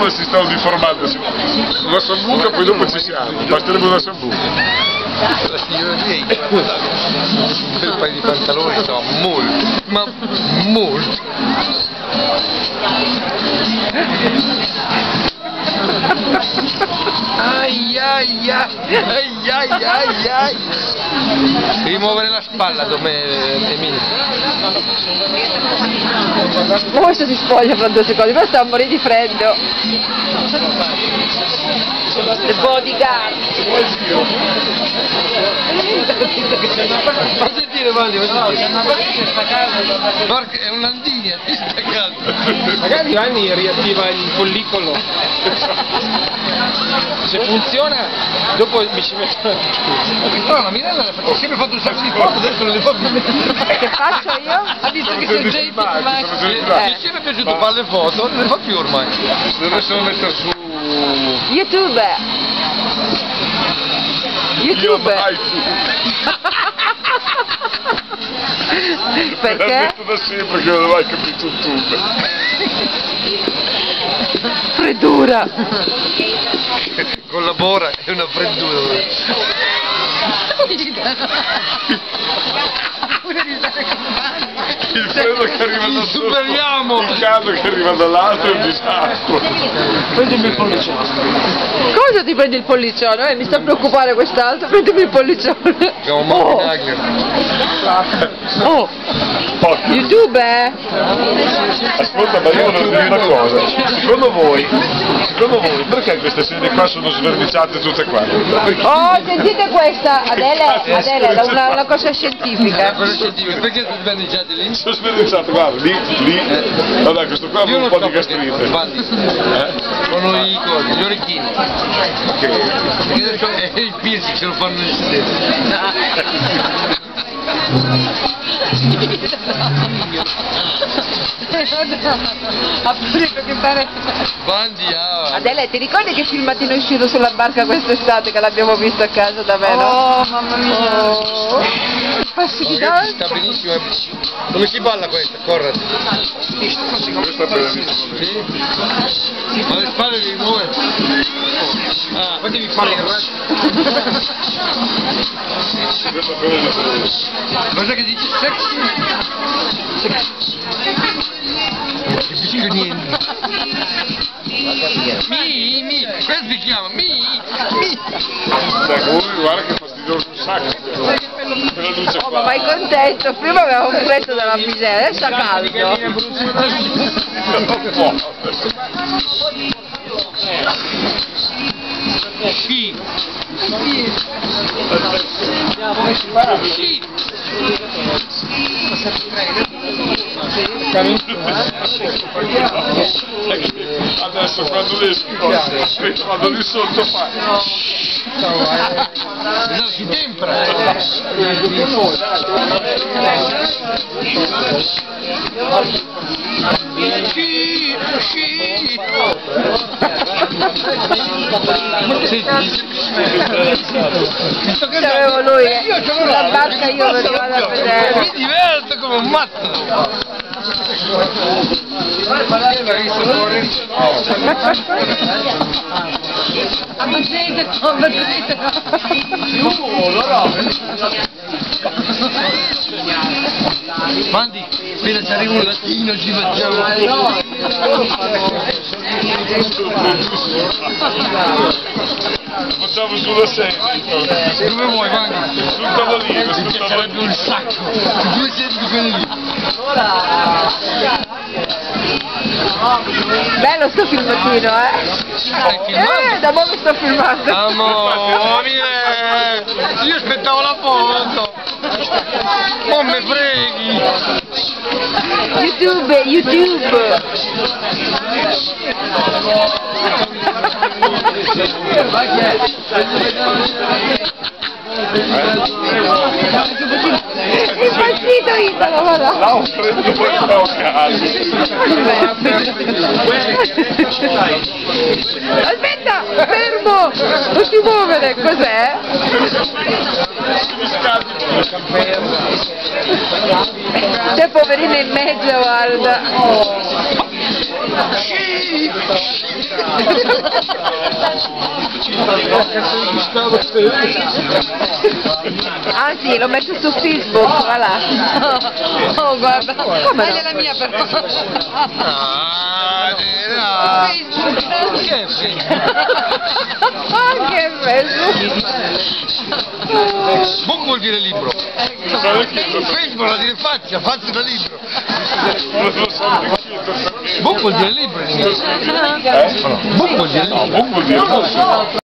Si stanno difformando, una sambuca, poi dopo ci siamo, basterebbe una sambuca. La signora lì quel paio di pantaloni stava molto, ma molto. Ai ai ai ai ai ai ai. Rimuovere la spalla, Emilio. Questo si spoglia fra 2 secondi, questo sta a morire di freddo. The bodyguard. Ma sentire Vandi, Marco è un Landini, è staccato. Magari Vanni riattiva il follicolo. Se funziona, dopo mi ci metto. Però la Mirella ha sempre fatto un sacco di foto, adesso non le fa più. Che faccio io? Ha visto che sei già in è sempre piaciuto fare le foto, non le fa più ormai. Dovessero mettere su... YouTube. YouTube. Perché? L'ha detto da sempre che non l'hai capito YouTube. Freddura. Collabora, è una freddura. Il freddo che arriva da sotto, superiamo! il caldo che arriva dall'alto è un disastro. Prendimi il pollicione. Cosa ti prendi il pollicione? Mi sta a preoccupare quest'altro, prendimi il pollicione. Oh! Oh! YouTube, Ascolta, ma io volevo dire una cosa. Secondo voi, perché queste sedie qua sono sverniciate tutte quante? Oh, sentite questa, Adele, da una cosa scientifica. Cosa scientifica? Perché sono sverniciati lì? Sono sverniciate, guarda, lì. Vabbè, questo qua ha un po' di gastrite. Sono gli orecchini. Ok. Perché adesso è il piercing se lo fanno nel sedere. Adele, ti ricordi che filmatino è uscito sulla barca quest'estate che l'abbiamo visto a casa da me? Oh, mamma mia! Oh. Ragazzi, sta benissimo. Come si balla questa? Corrati. Questa per Sì? Ma le spalle devi muovere. Ah, poi devi fare il resto. Cosa che dici? Sexy? Non capisco niente. Mi, questo si chiama mi. Guarda che fastidioso un sacco. Quella luce Oh, ma qua. vai contento, prima aveva un freddo della miseria, adesso ha caldo. Sì. Adesso quando esco, vado lì sotto fa. Si tempra. C'avevo lui, sulla barca io ve li vado a vedere. Mi diverto come un matto. Mandi, appena ci arriva un latino ci facciamo. Facciamo sulla sedia. Dove vuoi, Mandi? Sul tavolino, sul Sarebbe tavolino. un sacco. 2 sedie quelli lì. Bello sto filmatino, da poco sto filmando. Amore, io aspettavo la foto. Non mi freghi. YouTube. Impazzito Italo, guarda. Là un freddo e poi fa un caldo. Aspetta, fermo! Non ti muovere, cos'è? C'è poverino in mezzo, guarda. Ah sì, l'ho messo su Facebook, va là. Oh guarda, come è la mia per Facebook. Che bello. Book vuol dire libro. Facebook vuol dire faccia da libro. Book vuol dire libro in inglese. Book Book vuol dire libro. vuol dire